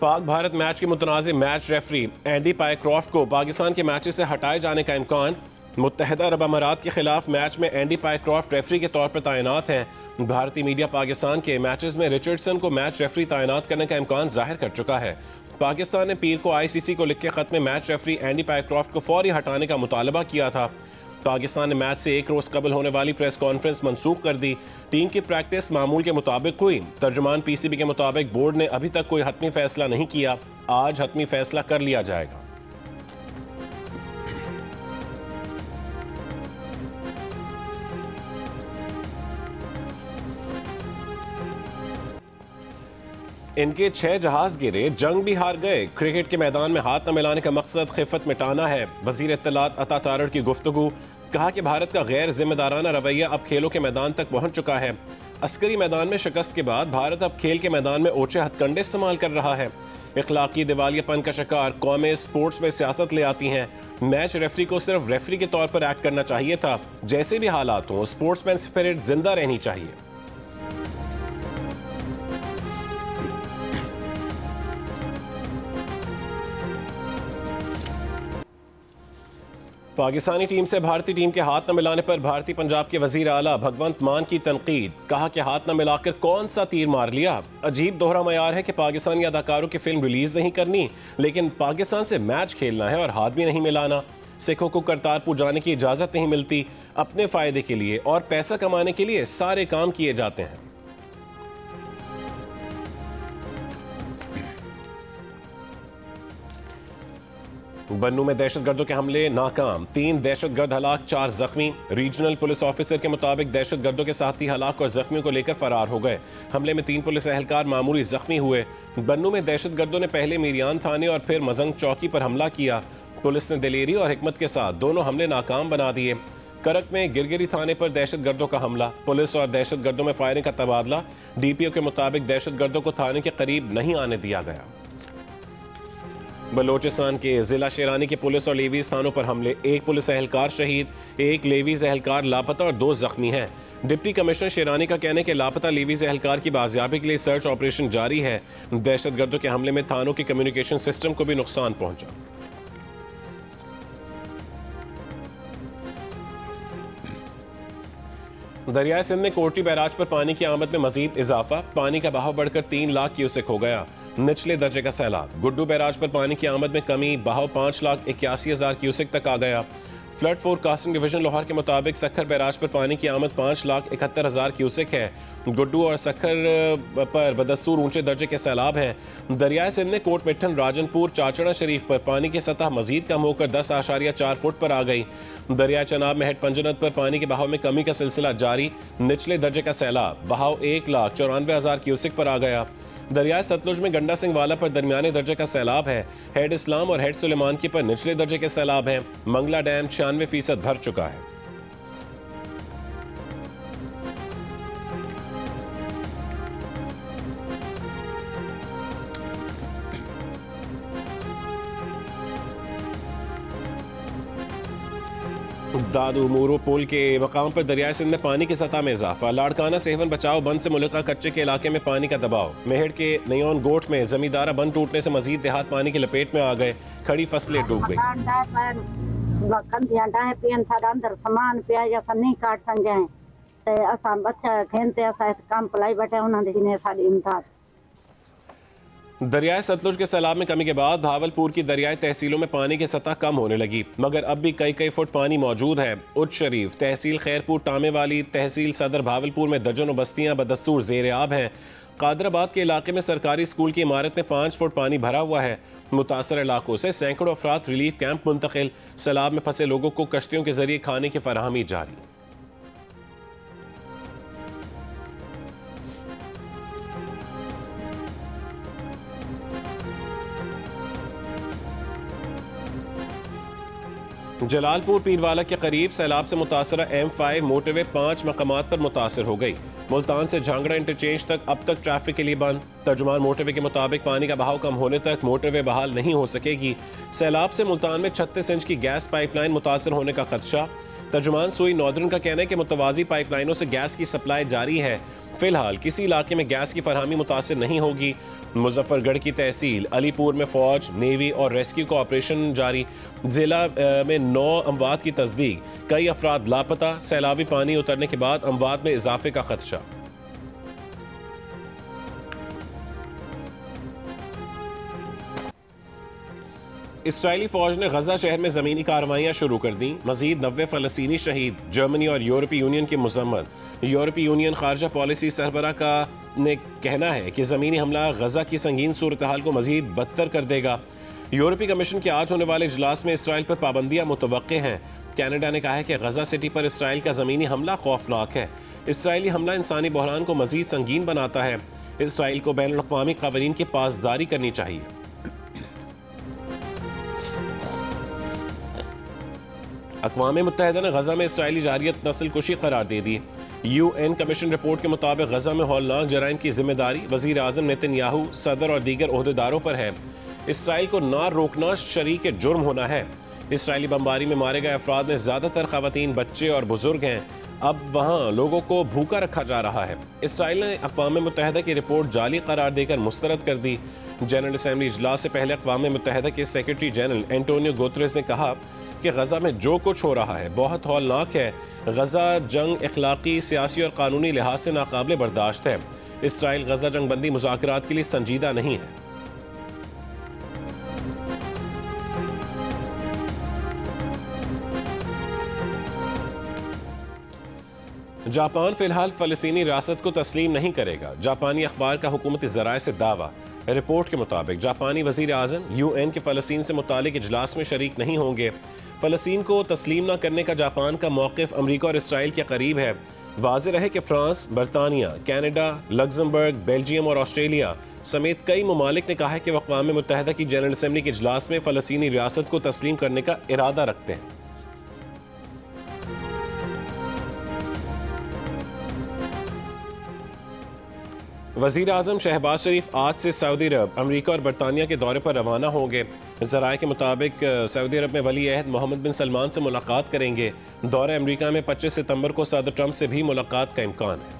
Pak Bharat match के मुतनाज़ match referee Andy Pycroft को पाकिस्तान के मैचेस से हटाए जाने का इम्कान। मुत्तहिदा अरब अमारात के खिलाफ मैच में एंडी पायक्रॉफ्ट रेफरी के तौर पर तैनात हैं। भारतीय मीडिया पाकिस्तान के मैचेस में रिचर्डसन को मैच रेफरी तैनात करने का इम्कान जाहिर कर चुका है। पाकिस्तान ने पीर को ICC को लिखे खत में मैच रेफरी एंडी पायक्रॉफ्ट को फौरी हटाने का मुतालबा किया था। पाकिस्तान ने मैच से एक रोज़ कबल होने वाली प्रेस कॉन्फ्रेंस मनसूख कर दी। टीम की प्रैक्टिस मामूल के मुताबिक हुई। तर्जुमान PCB के मुताबिक बोर्ड ने अभी तक कोई हतमी फैसला नहीं किया। आज हतमी फैसला कर लिया जाएगा। इनके 6 जहाज गिरे, जंग भी हार गए। क्रिकेट के मैदान में हाथ न मिलाने का मकसद खिफत मिटाना है। वजीर इत्तलात अता तारड़ की गुफ्तगू। कहा कि भारत का गैर जिम्मेदाराना रवैया अब खेलों के मैदान तक पहुंच चुका है। अस्करी मैदान में शिकस्त के बाद भारत अब खेल के मैदान में ओछे हथकंडे इस्तेमाल कर रहा है। इखलाकी दिवालियापन का शिकार कौमें स्पोर्ट्स में सियासत ले आती हैं। मैच रेफरी को सिर्फ रेफरी के तौर पर एक्ट करना चाहिए था। जैसे भी हालात हों, स्पोर्ट्समैन स्पिरिट जिंदा रहनी चाहिए। पाकिस्तानी टीम से भारतीय टीम के हाथ न मिलाने पर भारतीय पंजाब के वजीर आला भगवंत मान की तनकीद। कहा कि हाथ न मिलाकर कौन सा तीर मार लिया। अजीब दोहरा मयार है कि पाकिस्तानी अदाकारों की फिल्म रिलीज नहीं करनी, लेकिन पाकिस्तान से मैच खेलना है और हाथ भी नहीं मिलाना। सिखों को करतारपुर जाने की इजाजत नहीं मिलती। अपने फायदे के लिए और पैसा कमाने के लिए सारे काम किए जाते हैं। बन्नू में दहशतगर्दों के हमले नाकाम। 3 दहशतगर्द हलाक, 4 जख्मी। रीजनल पुलिस ऑफिसर के मुताबिक दहशतगर्दों के साथी हलाक और जख्मियों को लेकर फरार हो गए। हमले में 3 पुलिस एहलकार मामूली जख्मी हुए। बन्नू में दहशतगर्दों ने पहले मीरियान थाने और फिर मजंग चौकी पर हमला किया। पुलिस ने दिलेरी और हिकमत के साथ दोनों हमले नाकाम बना दिए। करक में गिरगिरी थाने पर दहशतगर्दों का हमला, पुलिस और दहशतगर्दों में फायरिंग का तबादला। DPO के मुताबिक दहशतगर्दों को थाने के करीब नहीं आने दिया गया। बलोचिस्तान के जिला शेरानी के पुलिस और लेवीज थानों पर हमले। 1 पुलिस एहलकार शहीद, 1 लेवीज एहलकार लापता और 2 जख्मी हैं। डिप्टी कमिश्नर शेरानी का कहना है कि लापता लेवीज एहलकार की बाजियाबी के लिए सर्च ऑपरेशन जारी है। दहशतगर्दों के हमले में थानों के कम्युनिकेशन सिस्टम को भी नुकसान पहुंचा। दरियाए सिंध में कोटी बैराज पर पानी की आमद में मजीद इजाफा। पानी का बहाव बढ़कर 3 लाख क्यूसेक हो गया। निचले दर्जे का सैलाब। गुड्डू बैराज पर पानी की आमद में कमी, बहाव 5,81,000 क्यूसेक तक आ गया। फ्लड फोरकास्टिंग डिवीजन लाहौर के मुताबिक सखर बैराज पर पानी की आमद 5,71,000 क्यूसेक है। गुड्डू और सखर पर बदस्तूर ऊंचे दर्जे के सैलाब हैं। दरियाए सिंध में कोट मिठन, राजनपुर, चाचड़ा शरीफ पर पानी की सतह मजीद कम होकर 10.4 फुट पर आ गई। दरिया चनाब में हेड पंजनत पर पानी के बहाव में कमी का सिलसिला जारी। निचले दर्जे का सैलाब, बहाव 1,94,000 क्यूसेक पर आ गया। दरियाए सतलुज में गंडा सिंह वाला पर दरमियाने दर्जे का सैलाब है। हेड इस्लाम और हेड सुलेमान की पर निचले दर्जे के सैलाब हैं। मंगला डैम 96% भर चुका है। दादू मूरो पुल के मकाम पर दरियाए सिंध में पानी की सतह में इजाफा। लाड़काना सेहवन बचाओ बंद से मुल्का कच्चे के इलाके में पानी का दबाव। मेहड़ के नयोन गोट में जमींदारा बंद टूटने से मजीद देहात पानी की लपेट में आ गए। खड़ी फसलें डूब गई। दरियाए सतलुज के सैलाब में कमी के बाद भावलपुर की दरियाई तहसीलों में पानी की सतह कम होने लगी, मगर अब भी कई फुट पानी मौजूद है। उच्च शरीफ, तहसील खैरपुर, टामे वाली, तहसील सदर भावलपुर में दर्जनों बस्तियां बदस्तूर ज़ेर आब हैं। कादराबाद के इलाके में सरकारी स्कूल की इमारत में 5 फुट पानी भरा हुआ है। मुतासर इलाकों से सैकड़ों अफराद रिलीफ कैंप मुंतकिल। सैलाब में फंसे लोगों को कश्तियों के जरिए खाने की फराहमी जारी। जलालपुर पीरवाला के करीब सैलाब से मुतासरा M5 मोटरवे 5 मकामात पर मुतासर हो गई। मुल्तान से झांगड़ा इंटरचेंज तक अब तक ट्रैफिक के लिए बंद। तर्जुमान मोटरवे के मुताबिक पानी का बहाव कम होने तक मोटरवे बहाल नहीं हो सकेगी। सैलाब से मुल्तान में 36 इंच की गैस पाइपलाइन मुतासर होने का खदशा। तर्जुमान सुई नॉर्दर्न का कहना है कि मुतवाजी पाइपलाइनों से गैस की सप्लाई जारी है। फिलहाल किसी इलाके में गैस की फरहमी मुतासिर नहीं होगी। मुजफ्फरगढ़ की तहसील अलीपुर में फौज, नेवी और रेस्क्यू का ऑपरेशन जारी। जिला में 9 अमवात की तस्दीक, कई अफराद लापता। सैलाबी पानी उतरने के बाद अमवात में इजाफे का खदशा। इसराइली फौज ने गजा शहर में जमीनी कार्रवाइयां शुरू कर दी। मजीद 90 फलस्तीनी शहीद। जर्मनी और यूरोपीय यूनियन की मजम्मत। यूरोपीय यूनियन खारजा पॉलिसी सरबराह का ने कहना है कि जमीनी हमला गजा की संगीन सूरत हाल को मजीद बदतर कर देगा। यूरोपीय कमीशन के आज होने वाले इजलास में इसराइल पर पाबंदियां मुतवक्के हैं। कनाडा ने कहा है कि गजा सिटी पर इसराइल का जमीनी हमला खौफनाक है। इसराइली हमला इंसानी बहरान को मजीद संगीन बनाता है। इसराइल को बैनुल अक़वामी क़वानीन की पासदारी करनी चाहिए। अक़वाम मुत्तहिदा ने गजा में इसराइली जारियत नस्ल कुशी करार दे दी। UN कमीशन रिपोर्ट के मुताबिक गजा में हौलनाक जराइम की जिम्मेदारी वज़ीर आज़म नेतन्याहू, सदर और दीगर ओहदेदारों पर है। इसराइल को ना रोकना शरीक जुर्म होना है। इसराइली बमबारी में मारे गए अफराद में ज़्यादातर ख़वातीन, बच्चे और बुजुर्ग हैं। अब वहाँ लोगों को भूखा रखा जा रहा है। इसराइल ने अक़वाम मुत्तहिदा की रिपोर्ट जाली करार देकर मुस्तरद कर दी। जनरल असम्बली इजलास से पहले अक़वाम मुत्तहिदा के सेक्रेटरी जनरल एंटोनियो गुतरेस ने कहा कि गजा में जो कुछ हो रहा है बहुत हौलनाक है। गजा जंग इखलाकी, सियासी और कानूनी लिहाज से नाकाबिले बर्दाश्त है। इसराइल गजा जंग बंदी मुज़ाकरात के लिए संजीदा नहीं है। जापान फिलहाल फलस्तीनी रियासत को तस्लीम नहीं करेगा। जापानी अखबार का हुकूमती ज़राए से दावा। रिपोर्ट के मुताबिक जापानी वज़ीर आज़म UN के फ़लस्तीन से मुतालिक इजलास में शरीक नहीं होंगे। फ़लस्तीन को तस्लीम न करने का जापान का मौक़िफ़ अमरीका और इसराइल के करीब है। वाज़ेह रहे कि फ्रांस, बरतानिया, कनाडा, लग्जमबर्ग, बेल्जियम और ऑस्ट्रेलिया समेत कई ममालिक ने कहा है कि वह अक़वाम मुत्तहिदा की जनरल असम्बली के इजलास में फ़लस्तीनी रियासत को तस्लीम करने का इरादा रखते हैं। वज़ीर आज़म शहबाज शरीफ आज से सऊदी अरब, अमरीका और बरतानिया के दौरे पर रवाना होंगे। ज़राए के मुताबिक सऊदी अरब में वली अहद मोहम्मद बिन सलमान से मुलाकात करेंगे। दौरे अमरीका में 25 सितंबर को सदर ट्रंप से भी मुलाकात का इम्कान है।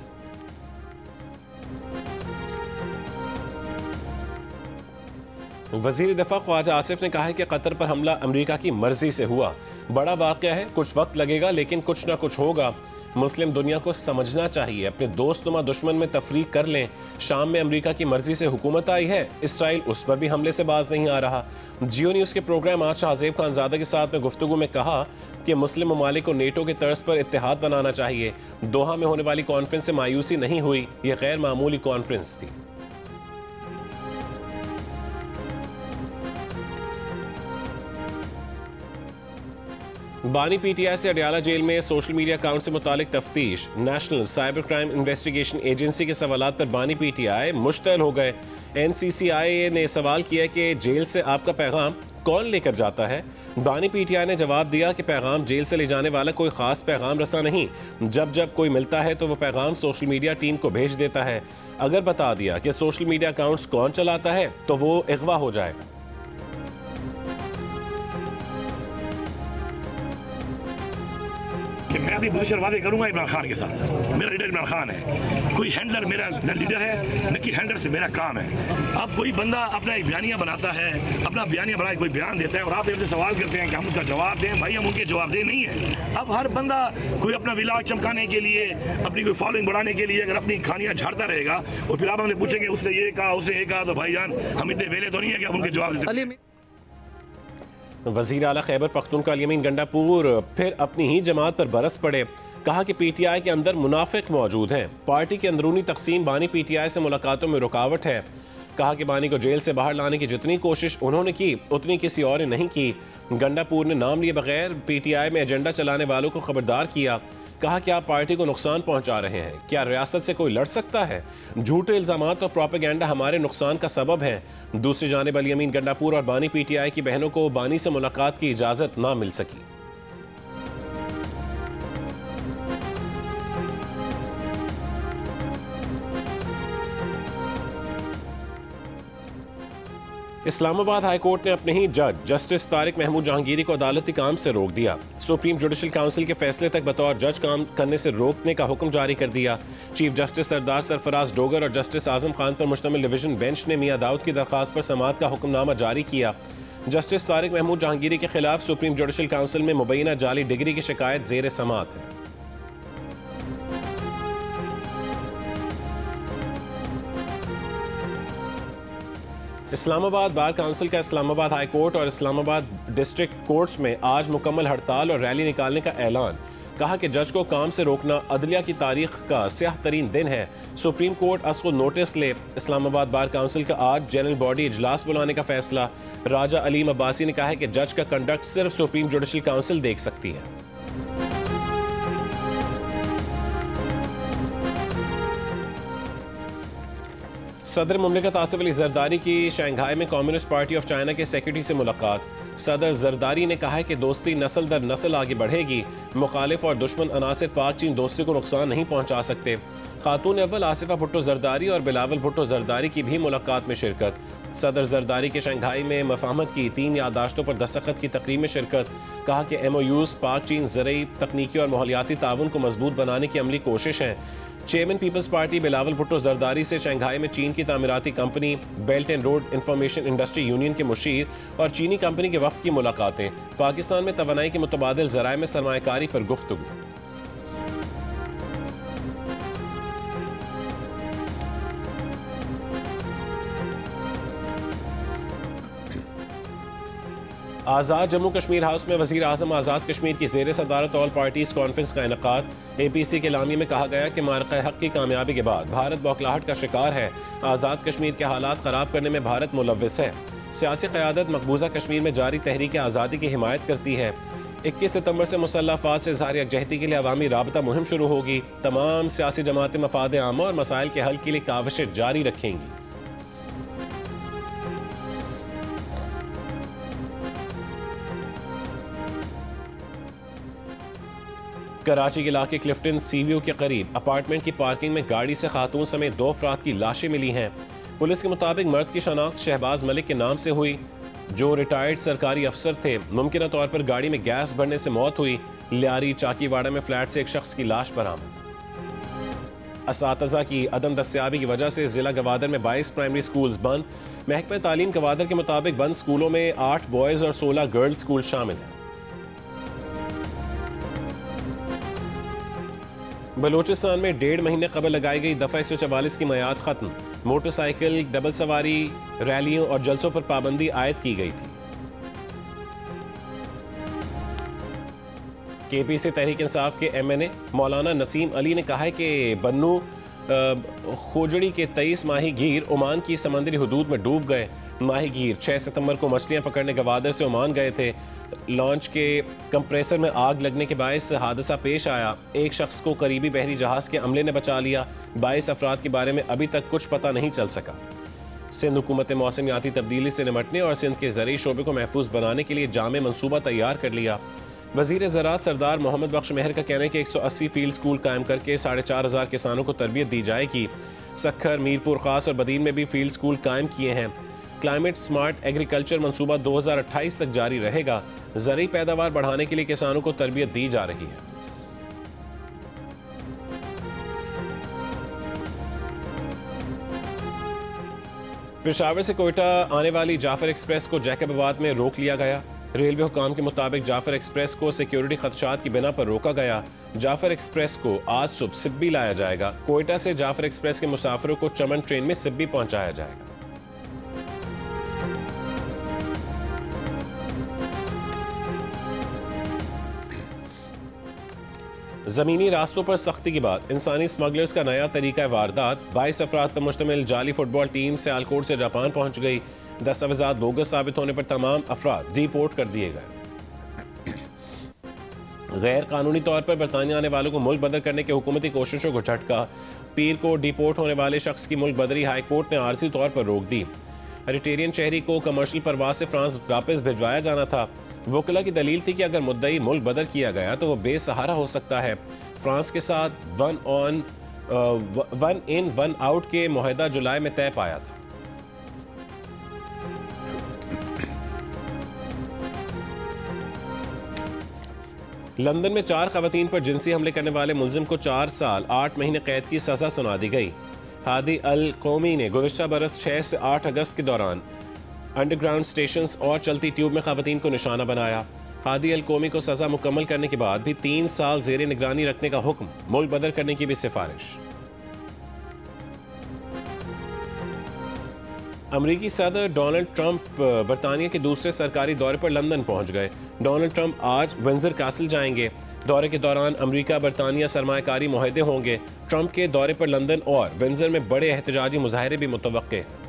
वज़ीर दफ़ा ख्वाजा आसिफ ने कहा है कि कतर पर हमला अमरीका की मर्जी से हुआ। बड़ा वाक़या है, कुछ वक्त लगेगा लेकिन कुछ ना कुछ होगा। मुस्लिम दुनिया को समझना चाहिए, अपने दोस्तनुमा दुश्मन में तफरीक कर लें। शाम में अमरीका की मर्जी से हुकूमत आई है, इसराइल उस पर भी हमले से बाज नहीं आ रहा। जियो न्यूज़ के प्रोग्राम आज शाहजेब खानज़ादा के साथ में गुफ्तगू में कहा कि मुस्लिम ममालिक को नेटो के तर्ज पर इत्तेहाद बनाना चाहिए। दोहा में होने वाली कॉन्फ्रेंस से मायूसी नहीं हुई, यह गैर मामूली कॉन्फ्रेंस थी। बानी PTI से अडयाला जेल में सोशल मीडिया अकाउंट से मुतालिक तफ्तीश। National cyber crime investigation agency के सवालात पर बानी PTI मुश्तइल हो गए। NCCI ने सवाल किया कि जेल से आपका पैगाम कौन लेकर जाता है। बानी PTI ने जवाब दिया कि पैगाम जेल से ले जाने वाला कोई ख़ास पैगाम रसा नहीं। जब जब कोई मिलता है तो वह पैगाम सोशल मीडिया टीम को भेज देता है। अगर बता दिया कि सोशल मीडिया अकाउंट्स कौन चलाता है तो वो अगवा हो जाएगा। मैं अपनी पोजीशन वादे करूंगा इमरान खान के साथ। मेरा लीडर इमरान खान है, कोई हैंडलर मेरा न लीडर है न कि हैंडलर से मेरा काम है। अब कोई बंदा अपना एक बयानिया बनाता है, अपना बयानिया बना कोई बयान देता है और आप हमसे सवाल करते हैं कि हम उसका जवाब दें। भाई हम उनके जवाब दे नहीं है। अब हर बंदा कोई अपना विलास चमकाने के लिए, अपनी कोई फॉलोइंग बढ़ाने के लिए अगर अपनी खानियां झाड़ता रहेगा और फिर आप हमसे पूछेंगे उसने ये कहा उसने ये कहा, तो भाईजान हम इतने वेले तो नहीं है कि हम उनके जवाब दे सकते। वज़ीर आला खैबर पख्तूनख्वा अल-यमीन गंडापुर फिर अपनी ही जमात पर बरस पड़े। कहा कि PTI के अंदर मुनाफिक मौजूद हैं। पार्टी की अंदरूनी तकसीम बानी PTI से मुलाकातों में रुकावट है। कहा कि बानी को जेल से बाहर लाने की जितनी कोशिश उन्होंने की उतनी किसी और ने नहीं की। गंडापुर ने नाम लिए बगैर PTI में एजेंडा चलाने वालों को खबरदार किया। कहा कि आप पार्टी को नुकसान पहुंचा रहे हैं। क्या रियासत से कोई लड़ सकता है? झूठे इल्जामात और प्रोपेगेंडा हमारे नुकसान का सबब है। दूसरी जानिब अल-यमीन गंडापुर और बानी PTI की बहनों को बानी से मुलाकात की इजाजत ना मिल सकी। इस्लामाबाद हाई कोर्ट ने अपने ही जज जस्टिस तारिक महमूद जहांगीरी को अदालती काम से रोक दिया। सुप्रीम जुडिशल काउंसिल के फैसले तक बतौर जज काम करने से रोकने का हुक्म जारी कर दिया। चीफ जस्टिस सरदार सरफराज डोगर और जस्टिस आजम खान पर मुश्तमिल डिवीजन बेंच ने मियां दाऊद की दरख्वास्त पर समाअत का हुक्मनामा जारी किया। जस्टिस तारिक महमूद जहांगीरी के खिलाफ सुप्रीम जुडिशल काउंसिल में मुबैना जाली डिग्री की शिकायत जेर समाअत है। इस्लामाबाद बार काउंसिल का इस्लामाबाद हाई कोर्ट और इस्लामाबाद डिस्ट्रिक्ट कोर्ट्स में आज मुकम्मल हड़ताल और रैली निकालने का ऐलान। कहा कि जज को काम से रोकना अदलिया की तारीख का स्याह तरीन दिन है। सुप्रीम कोर्ट असको नोटिस ले। इस्लामाबाद बार काउंसिल का आज जनरल बॉडी इजलास बुलाने का फैसला। राजा अलीम अब्बासी ने कहा है कि जज का कंडक्ट सिर्फ सुप्रीम जुडिशल काउंसिल देख सकती है। सदर मुमलिकत आसिफ अली जरदारी की शंघाई में कम्युनिस्ट पार्टी ऑफ चाइना के सेक्रेटरी से मुलाकात। सदर जरदारी ने कहा है कि दोस्ती नस्ल दर नस्ल आगे बढ़ेगी। मुखालिफ और दुश्मन अनासिर पाक चीन दोस्ती को नुकसान नहीं पहुंचा सकते। खातून अव्वल आसिफा भुट्टो जरदारी और बिलावल भुट्टो जरदारी की भी मुलाकात में शिरकत। सदर जरदारी के शंघाई में मफाहमत की 3 यादाश्तों पर दस्तखत की तकरीब में शिरकत। कहा कि MOUs पाक चीन ज़रई, तकनीकी और माहौलियाती ताउन को मजबूत बनाने की अमली कोशिश है। Chairman People's Party Bilawal Bhutto Zardari से शंघाई में चीन की तामीराती company belt and road information industry union के मुशीर और चीनी कंपनी के वफ्द की मुलाकातें। पाकिस्तान में तवानाई के मुतबादिल ज़राए में सरमायाकारी पर गुफ्तगू। आज़ाद जम्मू कश्मीर हाउस में वज़ीर आज़म आज़ाद कश्मीर की ज़ेर सदारत ऑल पार्टीज़ कॉन्फ्रेंस का इनेकाद। APC के लामी में कहा गया कि मार्का हक़ की कामयाबी के बाद भारत बौखलाहट का शिकार है। आज़ाद कश्मीर के हालात ख़राब करने में भारत मुलव्विस है। सियासी क़यादत मकबूजा कश्मीर में जारी तहरीक आज़ादी की हिमायत करती है। 21 सितंबर से मुसल्लह अफ़वाद से इज़हार यकजहती के लिए अवामी राबता मुहिम शुरू होगी। तमाम सियासी जमातें मफाद आमा और मसाइल के हल के लिए काविशें जारी रखेंगी। कराची के इलाके क्लिफ्टन सीव्यू के करीब अपार्टमेंट की पार्किंग में गाड़ी से खातून समेत 2 अफराद की लाशें मिली हैं। पुलिस के मुताबिक मर्द की शनाख्त शहबाज मलिक के नाम से हुई, जो रिटायर्ड सरकारी अफसर थे। मुमकिन तौर पर गाड़ी में गैस भरने से मौत हुई। लियारी चाकीवाड़ा में फ्लैट से एक शख्स की लाश बरामद। असातिज़ा की अदम दस्तियाबी की वजह से जिला गवादर में 22 प्राइमरी स्कूल्स बंद। महकमा तालीम गवादर के मुताबिक बंद स्कूलों में 8 बॉयज़ और 16 गर्ल्स स्कूल शामिल हैं। बलूचिस्तान में 1.5 महीने कबल लगाई गई दफ़ा 144 की मियाद खत्म। मोटरसाइकिल, डबल सवारी, रैलियों और जलसों पर पाबंदी आयद की गई थी। KPC तहरीक इंसाफ के MNA मौलाना नसीम अली ने कहा है कि बन्नू खोजड़ी के 23 माहीगीर ओमान की समंदरी हुदूद में डूब गए। माहीगीर 6 सितंबर को मछलियां पकड़ने गवादर से ओमान गए थे। लॉन्च के कंप्रेसर में आग लगने के बायस हादसा पेश आया। एक शख्स को करीबी बहरी जहाज के अमले ने बचा लिया। 22 अफराद के बारे में अभी तक कुछ पता नहीं चल सका। सिंध हुकूमत ने मौसमियाती तब्दीली से निपटने और सिंध के ज़रई शोबे को महफूज बनाने के लिए जामे मनसूबा तैयार कर लिया। वज़ीर ज़राअत सरदार मोहम्मद बख्श मेहर का कहना है कि 180 फील्ड स्कूल कायम करके 4,500 किसानों को तरबियत दी जाएगी। सखर, मीरपुर खास और बदीन में भी फील्ड स्कूल कायम किए हैं। क्लाइमेट स्मार्ट एग्रीकल्चर मंसूबा 2028 तक जारी रहेगा। ज़रई पैदावार बढ़ाने के लिए किसानों को तरबियत दी जा रही है। पेशावर से कोयटा आने वाली जाफर एक्सप्रेस को जैकबाबाद में रोक लिया गया। रेलवे हुकाम के मुताबिक जाफर एक्सप्रेस को सिक्योरिटी खदशात की बिना पर रोका गया। जाफर एक्सप्रेस को आज सुबह सिब्बी लाया जाएगा। कोयटा से जाफर एक्सप्रेस के मुसाफिरों को चमन ट्रेन में सिब्बी पहुंचाया जाएगा। ज़मीनी रास्तों पर सख्ती के बाद इंसानी स्मगलर्स का नया तरीका वारदात। 22 अफराद पर मुश्तमिल जाली फुटबॉल टीम सियालकोट से जापान पहुंच गई। दस्तावेज़ात बोगस साबित होने पर तमाम अफराद डिपोर्ट कर दिए गए। गैर कानूनी तौर पर बरतानिया आने वालों को मुल्क बदर करने की हुकूमती कोशिशों को झटका। पीर को डिपोर्ट होने वाले शख्स की मुल्क बदरी हाई कोर्ट ने आर्जी तौर पर रोक दी। रिटेरियन शहरी को कमर्शियल परवाज से फ्रांस वापस भिजवाया जाना था। वकीला की दलील थी कि अगर मुद्दई मुल्क बदर किया गया तो वो बेसहारा हो सकता है। फ्रांस के साथ 1 इन 1 आउट के मुआहदा जुलाई में तय पाया था। लंदन में 4 खवातीन पर जिनसी हमले करने वाले मुलजिम को 4 साल 8 महीने कैद की सजा सुना दी गई। हादी अल कौमी ने गुज़िश्ता बरस 6 से 8 अगस्त के दौरान अंडरग्राउंड स्टेशंस और चलती ट्यूब में खवातीन को निशाना बनाया। हादी अल कौमी को सजा मुकम्मल करने के बाद भी 3 साल जेर निगरानी रखने का हुक्म, मुल्क बदल करने की भी सिफारिश। अमरीकी सदर डोनाल्ड ट्रंप बरतानिया के दूसरे सरकारी दौरे पर लंदन पहुंच गए। डोनाल्ड ट्रंप आज विंडसर कैसल जाएंगे। दौरे के दौरान अमरीका बरतानिया सरमायाकारी मुआहदे होंगे। ट्रंप के दौरे पर लंदन और विंडसर में बड़े एहतजाजी मुजाहरे भी मुतवक्के हैं।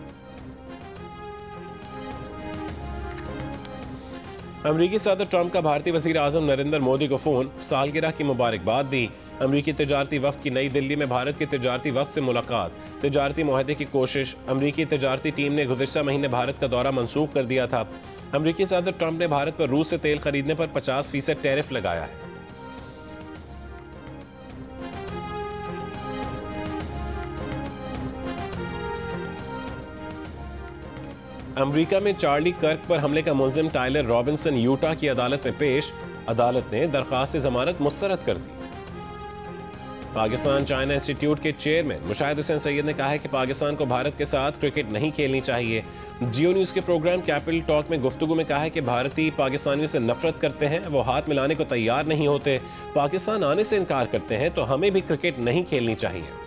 अमरीकी सदर ट्रंप का भारतीय वज़ीर आज़म नरेंद्र मोदी को फ़ोन, सालगिरह की मुबारकबाद दी। अमरीकी तजारती वफ़द की नई दिल्ली में भारत के तजारती वफ़द से मुलाकात, तजारती मुआहदे की कोशिश। अमरीकी तजारती टीम ने गुज़िश्ता महीने भारत का दौरा मनसूख कर दिया था। अमरीकी सदर ट्रंप ने भारत पर रूस से तेल खरीदने पर 50% टैरिफ लगाया है। अमरीका में चार्ली कर्क पर हमले का मुलजिम टायलर रॉबिन्सन यूटा की अदालत में पेश। अदालत ने दरख्वास्त जमानत मुस्तरद कर दी। पाकिस्तान चाइना इंस्टीट्यूट के चेयरमैन मुशाहिद हुसैन सैयद ने कहा है कि पाकिस्तान को भारत के साथ क्रिकेट नहीं खेलनी चाहिए। जियो न्यूज़ के प्रोग्राम कैपिटल टॉक में गुफ्तगू में कहा है कि भारतीय पाकिस्तानियों से नफरत करते हैं, वो हाथ मिलाने को तैयार नहीं होते, पाकिस्तान आने से इनकार करते हैं, तो हमें भी क्रिकेट नहीं खेलनी चाहिए।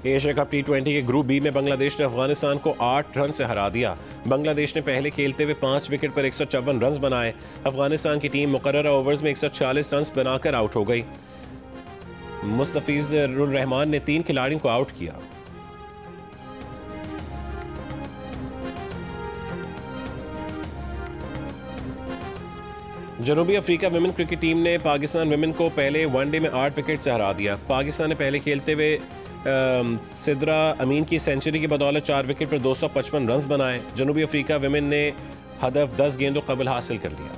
एशिया कप T20 के ग्रुप बी में बांग्लादेश ने अफगानिस्तान को 8 रन से हरा दिया। बांग्लादेश ने पहले खेलते हुए 5 विकेट पर 154 रन बनाए। अफगानिस्तान की टीम मुकर्ररा ओवर्स में 146 रन बनाकर आउट हो गई। मुस्तफिजुर रहमान ने 3 खिलाड़ियों को आउट किया। जनूबी अफ्रीका विमेन क्रिकेट टीम ने पाकिस्तान विमेन को पहले वनडे में 8 विकेट से हरा दिया। पाकिस्तान ने पहले खेलते हुए सिद्रा अमीन की सेंचुरी की बदौलत 4 विकेट पर 255 रन बनाए। जनूबी अफ्रीका विमेन ने हदफ 10 गेंदों कबल हासिल कर लिया।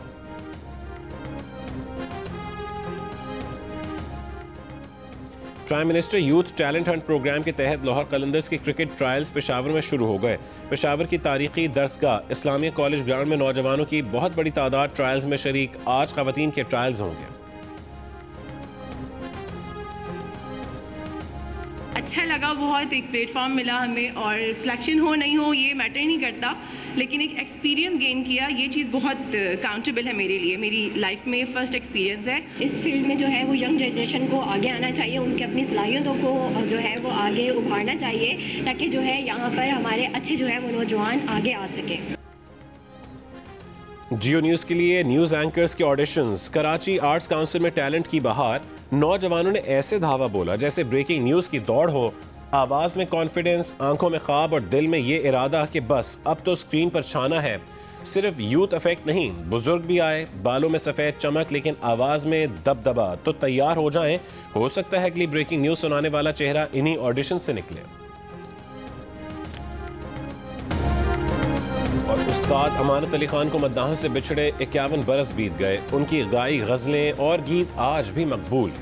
Prime minister youth talent hunt programme के तहत लाहौर कलंदर्स के क्रिकेट ट्रायल्स पेशावर में शुरू हो गए। पेशावर की तारीखी दरसगाह इस्लामिया कॉलेज ग्राउंड में नौजवानों की बहुत बड़ी तादाद ट्रायल्स में शरीक। आज खवातीन के ट्रायल्स होंगे। अच्छा लगा, बहुत एक प्लेटफॉर्म मिला हमें, और सिलेक्शन हो नहीं हो ये मैटर नहीं करता, लेकिन एक एक्सपीरियंस गेन किया, ये चीज़ बहुत काउंटेबल है मेरे लिए। मेरी लाइफ में फर्स्ट एक्सपीरियंस है। इस फील्ड में जो है वो यंग जनरेशन को आगे आना चाहिए, उनके अपनी सलाहियतों को जो है वो आगे उभारना चाहिए, ताकि जो है यहाँ पर हमारे अच्छे जो है वो नौजवान आगे आ सके। जियो न्यूज़ के लिए न्यूज़ एंकर्स के ऑडिशंस। कराची आर्ट्स काउंसिल में टैलेंट की बहार। नौजवानों ने ऐसे धावा बोला जैसे ब्रेकिंग न्यूज़ की दौड़ हो। आवाज़ में कॉन्फिडेंस, आंखों में ख्वाब और दिल में ये इरादा कि बस अब तो स्क्रीन पर छाना है। सिर्फ यूथ इफेक्ट नहीं, बुजुर्ग भी आए, बालों में सफ़ेद चमक लेकिन आवाज़ में दबदबा। तो तैयार हो जाएं, हो सकता है अगली ब्रेकिंग न्यूज़ सुनाने वाला चेहरा इन्हीं ऑडिशन से निकले। और उस्ताद अमानत अली खान को मद्दाहों से बिछड़े 51 बरस बीत गए। उनकी गाई गज़लें और गीत आज भी मकबूल।